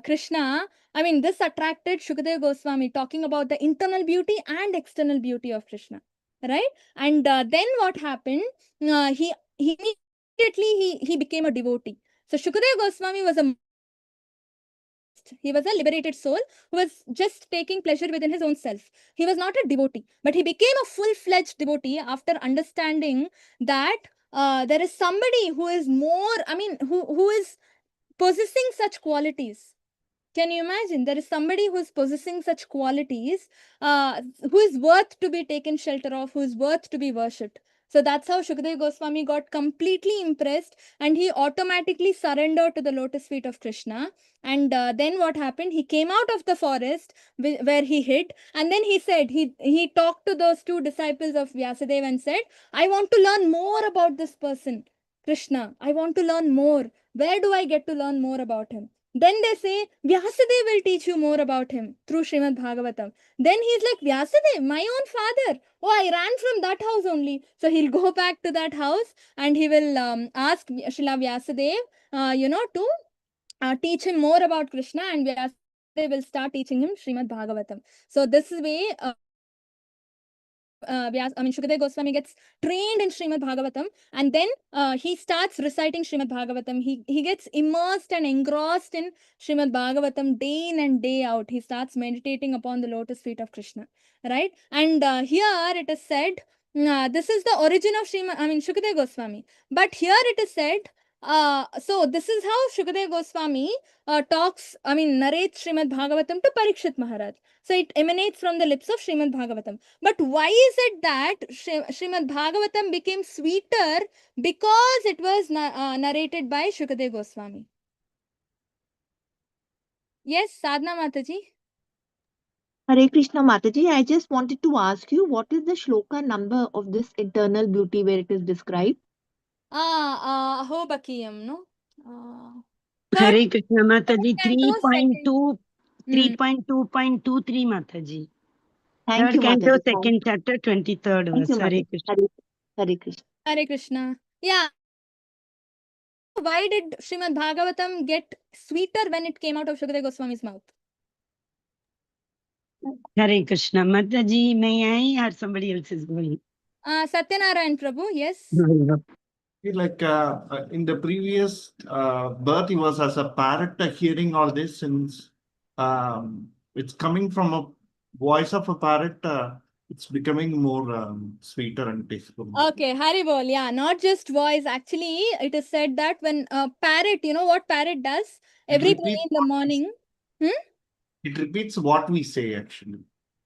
Krishna. I mean, this attracted Shukadeva Goswami, talking about the internal beauty and external beauty of Krishna. Right? And then what happened? He immediately he became a devotee. So Shukadeva Goswami was a liberated soul who was just taking pleasure within his own self. He was not a devotee, but he became a full-fledged devotee after understanding that there is somebody who is more, who is possessing such qualities. Can you imagine? There is somebody who is possessing such qualities, who is worth to be taken shelter of, who is worth to be worshipped. So that's how Shukadeva Goswami got completely impressed and he automatically surrendered to the lotus feet of Krishna. And then what happened? He came out of the forest where he hid, and then he said, he talked to those two disciples of Vyasadeva and said, I want to learn more about this person, Krishna. I want to learn more. Where do I get to learn more about him? Then they say, Vyasadeva will teach you more about him through Srimad Bhagavatam. Then he's like, Vyasadeva, my own father. Oh, I ran from that house only. So he'll go back to that house and he will ask Srila Vyasadeva, to teach him more about Krishna, and Vyasadeva will start teaching him Srimad Bhagavatam. So this way, Shukadeva Goswami gets trained in Srimad Bhagavatam, and then he starts reciting Srimad Bhagavatam. He gets immersed and engrossed in Srimad Bhagavatam day in and day out. He starts meditating upon the lotus feet of Krishna, right? And here it is said, this is the origin of Shukadeva Goswami. But here it is said, so this is how Shukadeva Goswami narrates Srimad Bhagavatam to Parikshit Maharaj. So it emanates from the lips of Srimad Bhagavatam. But why is it that Srimad Bhagavatam became sweeter? Because it was narrated by Shukadeva Goswami. Yes, Sadhna Mataji? Hare Krishna Mataji, I just wanted to ask you, what is the shloka number of this eternal beauty where it is described? Aho Bakiyam, no? Hare Krishna Mataji, 3.2, 3.2.23 Mataji. Thank Third you, canto, Mataji. second chapter, 23rd Thank verse. you, Hare Mataji. Krishna. Hare Krishna. Hare Krishna. Yeah. Why did Srimad Bhagavatam get sweeter when it came out of Shukadeva Goswami's mouth? Hare Krishna Mataji, may I or somebody else is going? Satyanarayan Prabhu, yes. Like in the previous birth, he was as a parrot hearing all this, since it's coming from a voice of a parrot, it's becoming more sweeter and tasteful. Okay, Haribol, yeah, not just voice. Actually, it is said that when a parrot, you know what parrot does? Every day in the morning. It repeats what we say, actually.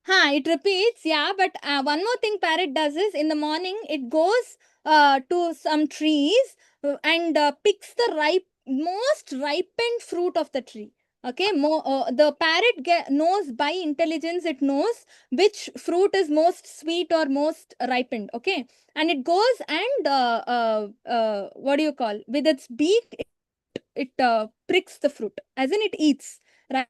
It repeats, yeah, but one more thing parrot does is in the morning it goes to some trees and picks the most ripened fruit of the tree. Okay, the parrot knows by intelligence, it knows which fruit is most sweet or most ripened. Okay, and it goes and what do you call, with its beak it pricks the fruit, as in it eats, right?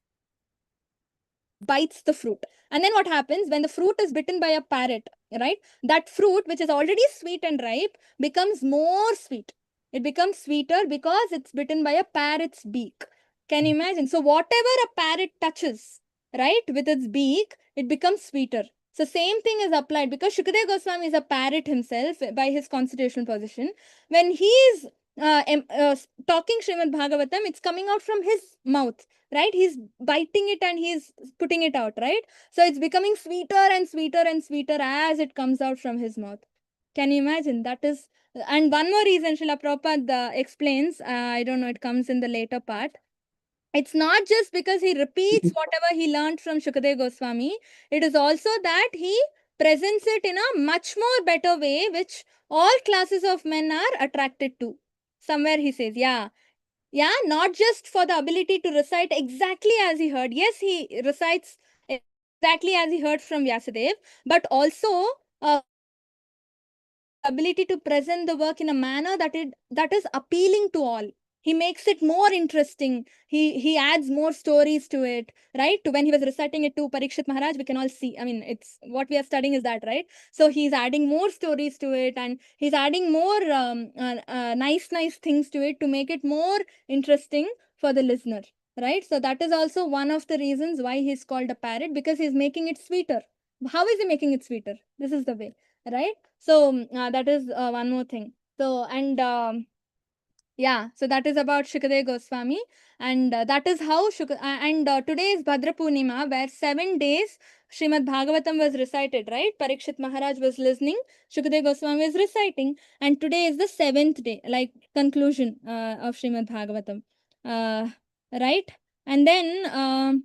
Bites the fruit. And then what happens when the fruit is bitten by a parrot, right? That fruit, which is already sweet and ripe, becomes more sweet. It becomes sweeter because it's bitten by a parrot's beak. Can you imagine? So whatever a parrot touches, right, with its beak, it becomes sweeter. So same thing is applied because Shukadeva Goswami is a parrot himself by his constitutional position. When he is talking Srimad Bhagavatam, it's coming out from his mouth, right? He's biting it and he's putting it out, right? So it's becoming sweeter and sweeter and sweeter as it comes out from his mouth. Can you imagine? That is, and one more reason Srila Prabhupada explains, I don't know, it comes in the later part. It's not just because he repeats whatever he learned from Shukadeva Goswami. It is also that he presents it in a much more better way, which all classes of men are attracted to. Somewhere he says, yeah, not just for the ability to recite exactly as he heard. Yes, he recites exactly as he heard from Vyasadeva, but also ability to present the work in a manner that is appealing to all. He makes it more interesting. He adds more stories to it, right? When he was reciting it to Parikshit Maharaj, we can all see. I mean, it's what we are studying is that, right? So he's adding more stories to it, and he's adding more nice things to it to make it more interesting for the listener, right? So that is also one of the reasons why he's called a parrot, because he's making it sweeter. How is he making it sweeter? This is the way, right? So that is one more thing. So and yeah, so that is about Shukadeva Goswami, and that is how today is Bhadra Purnima, where 7 days Srimad Bhagavatam was recited, right? Parikshit Maharaj was listening, Shukadeva Goswami was reciting, and today is the 7th day, like conclusion of Srimad Bhagavatam, right? And then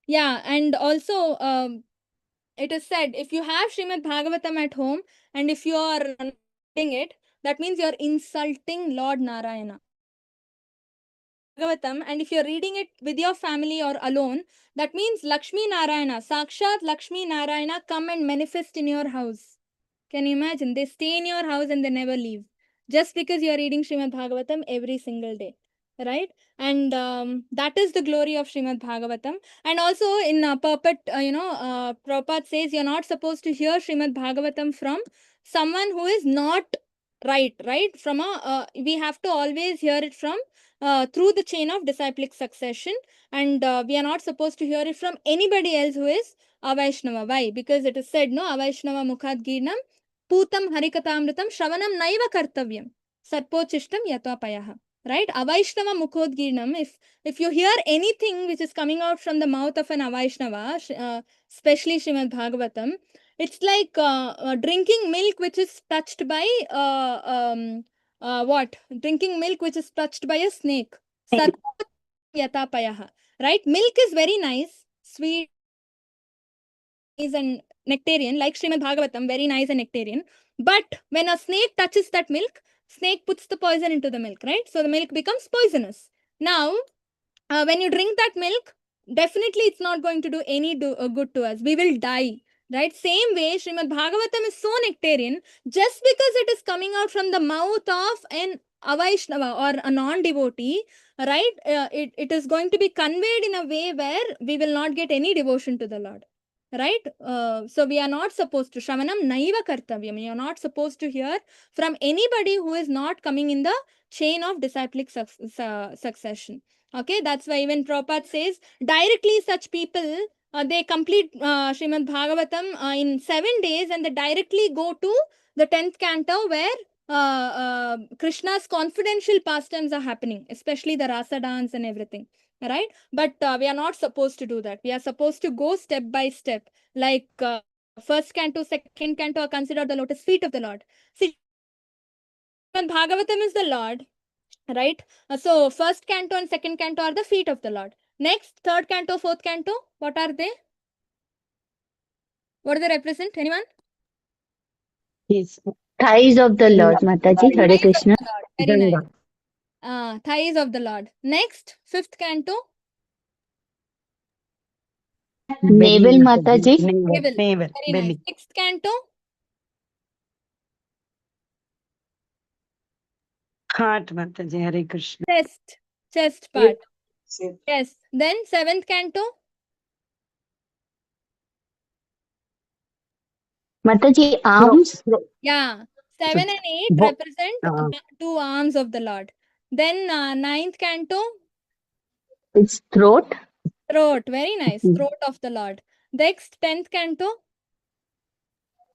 yeah, and also It is said, if you have Srimad Bhagavatam at home and if you are reading it, that means you are insulting Lord Narayana. Bhagavatam, and if you're reading it with your family or alone, that means Lakshmi Narayana, Sakshat Lakshmi Narayana come and manifest in your house. Can you imagine? They stay in your house and they never leave. Just because you're reading Srimad Bhagavatam every single day. Right? And that is the glory of Srimad Bhagavatam. And also in Prabhupada says you're not supposed to hear Srimad Bhagavatam from someone who is not right? From we have to always hear it from through the chain of disciplic succession, and we are not supposed to hear it from anybody else who is Avaishnava. Why? Because it is said, no, Avaishnava Mukhat Girnam Putam Harikatamritam Shravanam Naiva Kartavyam Sarpochishtam Yatvapayaha. Right? Avaishnava Mukhodgirnam, if you hear anything which is coming out from the mouth of an Avaishnava, especially Srimad Bhagavatam, it's like drinking milk which is touched by what? Drinking milk which is touched by a snake. Yatapayaha. Right? Milk is very nice, sweet and nectarian, like Srimad Bhagavatam, very nice and nectarian. But when a snake touches that milk, snake puts the poison into the milk, right? So the milk becomes poisonous. Now, when you drink that milk, definitely it's not going to do any good to us. We will die. Right? Same way, Srimad Bhagavatam is so nectarian, just because it is coming out from the mouth of an Avaishnava or a non-devotee, right? It is going to be conveyed in a way where we will not get any devotion to the Lord. Right? So we are not supposed to, Shravanam Naiva Kartavyam. You are not supposed to hear from anybody who is not coming in the chain of disciplic succession. Okay, that's why even Prabhupada says, directly such people, they complete Srimad Bhagavatam in 7 days and they directly go to the 10th canto where Krishna's confidential pastimes are happening, especially the rasa dance and everything. Right? But we are not supposed to do that. We are supposed to go step by step. Like first canto, second canto are considered the lotus feet of the Lord. See, Bhagavatam is the Lord. Right? So first canto and second canto are the feet of the Lord. Next, third canto, fourth canto, what are they? What do they represent? Anyone? Yes. Thighs of the Lord, Mataji. Hare Thighs Krishna. of the Lord. Very nice. Thighs of the Lord. Next, fifth canto. Navel, Mataji. Navel. Navel. Very nice. Sixth canto. Heart, Mataji. Hare Krishna. Chest part. Yes. Then seventh canto. Mataji, arms. Yeah. 7 and 8 represent 2 arms of the Lord. Then ninth canto. It's throat. Throat. Very nice. Throat of the Lord. Next, 10th canto.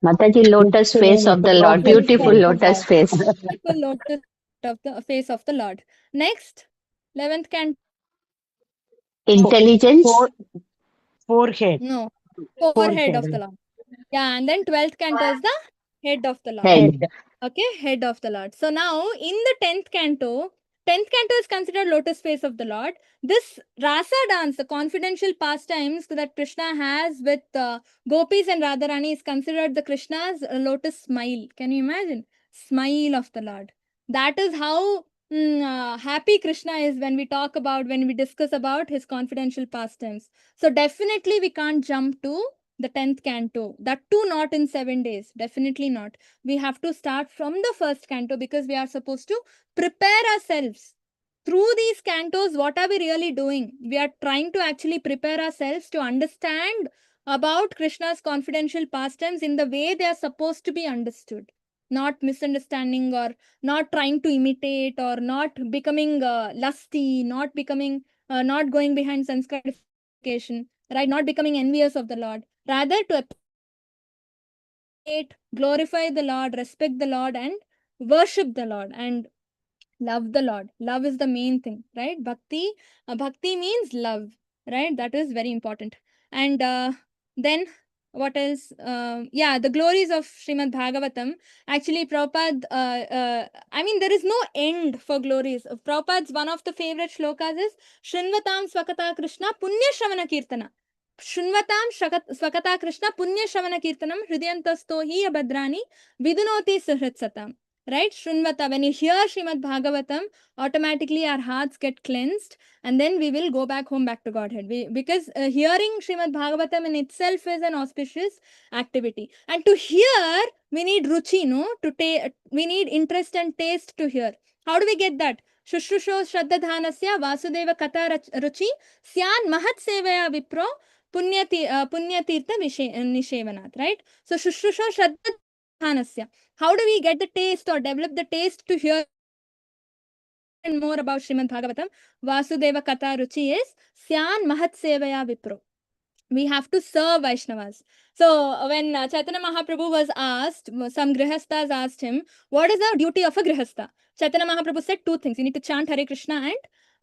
Mataji, lotus face of the Lord. Beautiful lotus face. Beautiful lotus of the face of the Lord. Next, 11th canto. Intelligence. Forehead. No. Forehead of the Lord. Yeah, and then 12th canto is the head of the Lord. Head. Okay, head of the Lord. So now in the 10th canto is considered lotus face of the Lord. This rasa dance, the confidential pastimes that Krishna has with gopis and Radharani, is considered the Krishna's lotus smile. Can you imagine? Smile of the Lord. That is how happy Krishna is when we discuss about his confidential pastimes. So definitely we can't jump to the 10th canto. That too not in 7 days. Definitely not. We have to start from the first canto because we are supposed to prepare ourselves. Through these cantos, what are we really doing? We are trying to actually prepare ourselves to understand about Krishna's confidential pastimes in the way they are supposed to be understood. Not misunderstanding or not trying to imitate or not becoming lusty, not going behind sanskarification, right? Not becoming envious of the Lord. Rather to glorify the Lord, respect the Lord, and worship the Lord and love the Lord. Love is the main thing, right? Bhakti means love, right? That is very important. And then what else? The glories of Srimad Bhagavatam. Actually, Prabhupada, there is no end for glories. Prabhupada's one of the favorite shlokas is Shrinvatam Swakata Krishna Punya Shravana Kirtana. Shunvatam Swakata Krishna Punya Shavana Kirtanam Hridayantasto hi abhadrani vidunoti suhritsatam. Right? Shunvata, when you hear Srimad Bhagavatam, automatically our hearts get cleansed and then we will go back home, back to Godhead. Because hearing Srimad Bhagavatam in itself is an auspicious activity. And to hear, we need ruchi, no? We need interest and taste to hear. How do we get that? Shushrusho Shraddadhanasya Vasudeva Katha Ruchi Syan Mahat Sevaya Vipro Punyatirtha Nishevanat, right? So Shushrusho Shraddadhanasya. How do we get the taste or develop the taste to hear and more about Srimad Bhagavatam? Vasudeva Katha Ruchi is Syan Mahat Sevaya Vipro. We have to serve Vaishnavas. So when Chaitanya Mahaprabhu was asked, some grihasthas asked him, what is the duty of a grihastha? Chaitanya Mahaprabhu said two things. You need to chant Hare Krishna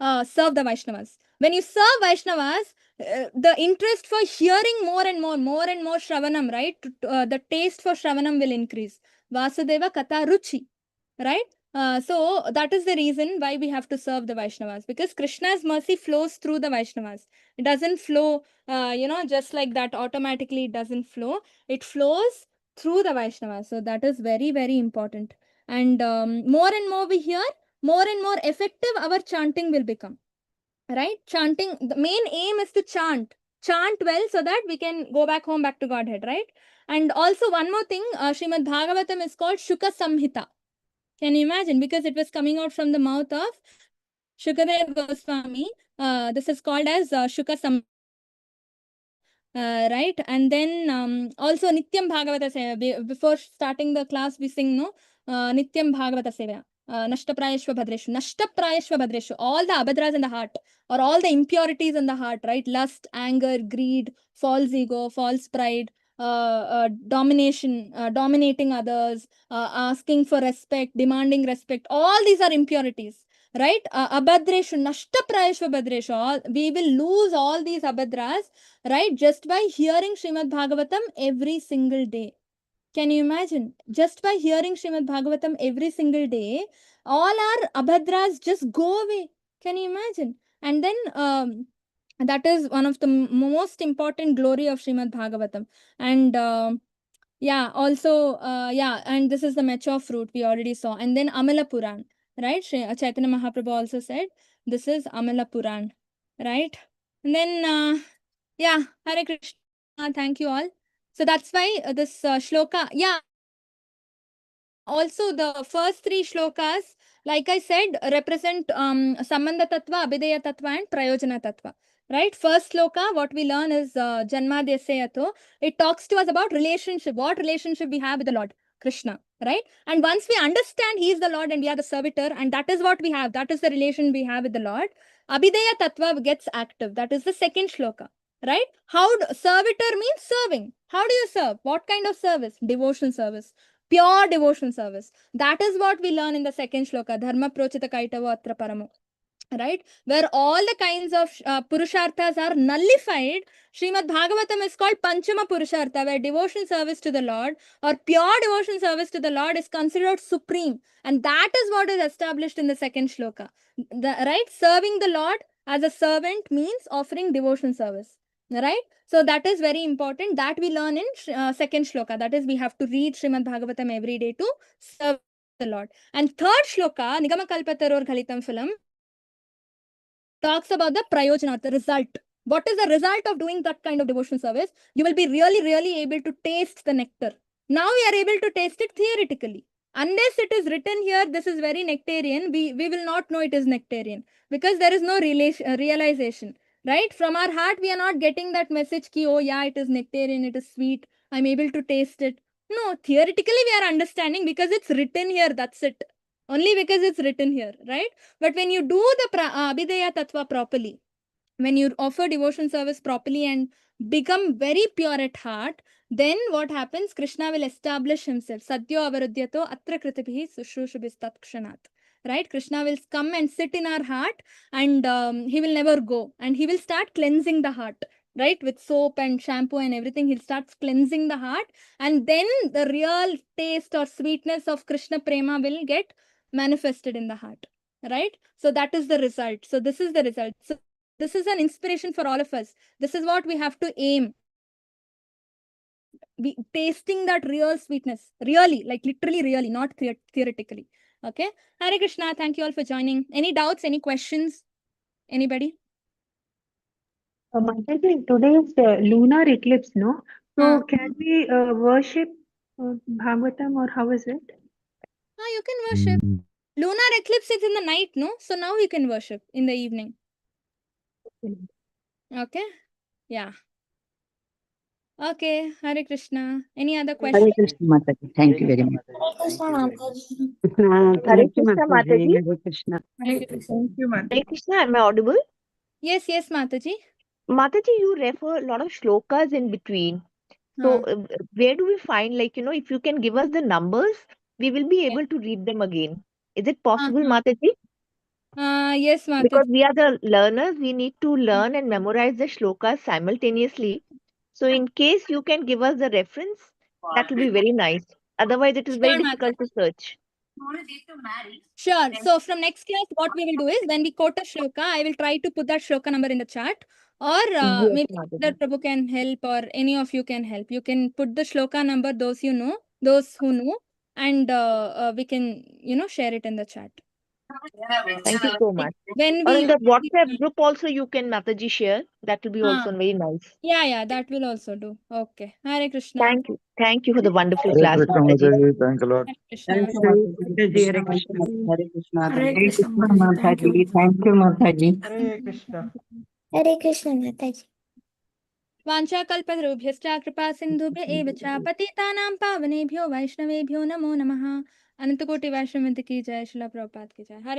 and serve the Vaishnavas. When you serve Vaishnavas, the interest for hearing more and more Shravanam, right? The taste for Shravanam will increase. Vasudeva Katha Ruchi, right? So that is the reason why we have to serve the Vaishnavas, because Krishna's mercy flows through the Vaishnavas. It doesn't flow, just like that automatically. It doesn't flow. It flows through the Vaishnavas. So that is very, very important. And more and more we hear, more and more effective our chanting will become. Right? Chanting, the main aim is to chant well so that we can go back home, back to Godhead, right? And also one more thing, Srimad Bhagavatam is called Shuka Samhita. Can you imagine? Because it was coming out from the mouth of Shukadev Goswami. This is called as Shuka Samhita. Right? And then also Nityam Bhagavata Seva. Before starting the class, we sing, no? Nityam Bhagavata Seva. Nashtaprayashva Bhadreshu. Nashtaprayashva Bhadreshu. All the abhadras in the heart, or all the impurities in the heart, right? Lust, anger, greed, false ego, false pride, domination, dominating others, asking for respect, demanding respect. All these are impurities, right? Abhadreshu, Nashtaprayashva Bhadreshu. We will lose all these abhadras, right? Just by hearing Srimad Bhagavatam every single day. Can you imagine? Just by hearing Srimad Bhagavatam every single day, all our abhadras just go away. Can you imagine? And then that is one of the most important glory of Srimad Bhagavatam. And yeah, also, and this is the mature fruit we already saw. And then Amala Puran, right? Chaitanya Mahaprabhu also said, this is Amala Puran, right? And then, Hare Krishna, thank you all. So that's why this shloka, also the first three shlokas, like I said, represent Sambandha Tattva, Abhideya Tattva and Prayojana Tattva. Right? First shloka, what we learn is Janma Desyato. It talks to us about relationship, what relationship we have with the Lord Krishna. Right? And once we understand He is the Lord and we are the servitor, and that is what we have, that is the relation we have with the Lord, Abhideya Tattva gets active. That is the second shloka. Right? Servitor means serving. How do you serve? What kind of service? Devotional service. Pure devotional service. That is what we learn in the second shloka, Dharma Prochita Kaitavo Atra Paramo. Right? Where all the kinds of Purusharthas are nullified. Srimad Bhagavatam is called Panchama Purushartha, where devotional service to the Lord or pure devotional service to the Lord is considered supreme. And that is what is established in the second shloka. Right? Serving the Lord as a servant means offering devotional service. Right? So that is very important. That we learn in second shloka. That is, we have to read Srimad Bhagavatam every day to serve the Lord. And third shloka, Nigama Kalpataror Ghalitam Phalam, talks about the prayojana, the result. What is the result of doing that kind of devotional service? You will be really, really able to taste the nectar. Now we are able to taste it theoretically. Unless it is written here, this is very nectarian, we will not know it is nectarian, because there is no realization. Right? From our heart, we are not getting that message ki, oh yeah, it is nectarian, it is sweet, I'm able to taste it. No, theoretically we are understanding because it's written here, that's it. Only because it's written here, right? But when you do the Abhideya Tattva properly, when you offer devotion service properly and become very pure at heart, then what happens? Krishna will establish himself. Sadhyo avaruddhyato atra kritibhi sushrushabhistat kshanat. Right? Krishna will come and sit in our heart, and he will never go. And he will start cleansing the heart. Right? With soap and shampoo and everything, he'll start cleansing the heart. And then the real taste or sweetness of Krishna Prema will get manifested in the heart. Right? So that is the result. So this is the result. So This is an inspiration for all of us. This is what we have to aim. Be tasting that real sweetness, really, like literally, really, not theoretically. Okay. Hare Krishna. Thank you all for joining. Any doubts? Any questions? Anybody? Mataji, today is lunar eclipse, no? So can we worship Bhagavatam, or how is it? You can worship. Lunar eclipse is in the night, no? So now you can worship in the evening. Okay. Yeah. Okay. Hare Krishna. Any other questions? Hare Krishna Mataji. Thank you very much. Hare Thank you, Krishna Mataji. Hare Krishna. Thank you, Mataji. Hare Krishna, am I audible? Yes, yes, Mataji. Mataji, you refer a lot of shlokas in between. So where do we find, like, if you can give us the numbers, we will be able to read them again. Is it possible, Mataji? Yes, Mataji. Because we are the learners, we need to learn and memorize the shlokas simultaneously. So in case you can give us the reference, that will be very nice. Otherwise, it is very difficult to search. Sure. So from next class, what we will do is when we quote a shloka, I will try to put that shloka number in the chat, or maybe that Prabhu can help, or any of you can help. You can put the shloka number, those who know, and we can, share it in the chat. Thank you so much. When Or we in the WhatsApp group also you can, Mataji, share. That will be also very nice. Yeah, that will also do. Okay. Hare Krishna. Thank you. Thank you for the wonderful Hare class, Krishna Mataji. Mataji. Thank you a lot. Hare Krishna. Thank you, Mataji. Hare Krishna. Hare Krishna. Hare Krishna Mataji. Thank you, Mataji. Hare Krishna. Hare Krishna Mataji. वाञ्छाकल्पतरुभ्यश्च कृपा सिन्धुभ्य एव च पतितानां पावनेभ्यो वैष्णवेभ्यो नमो नमः। अनंतकोटि वैष्णव की जय। श्रील प्रभुपाद की जय। हरे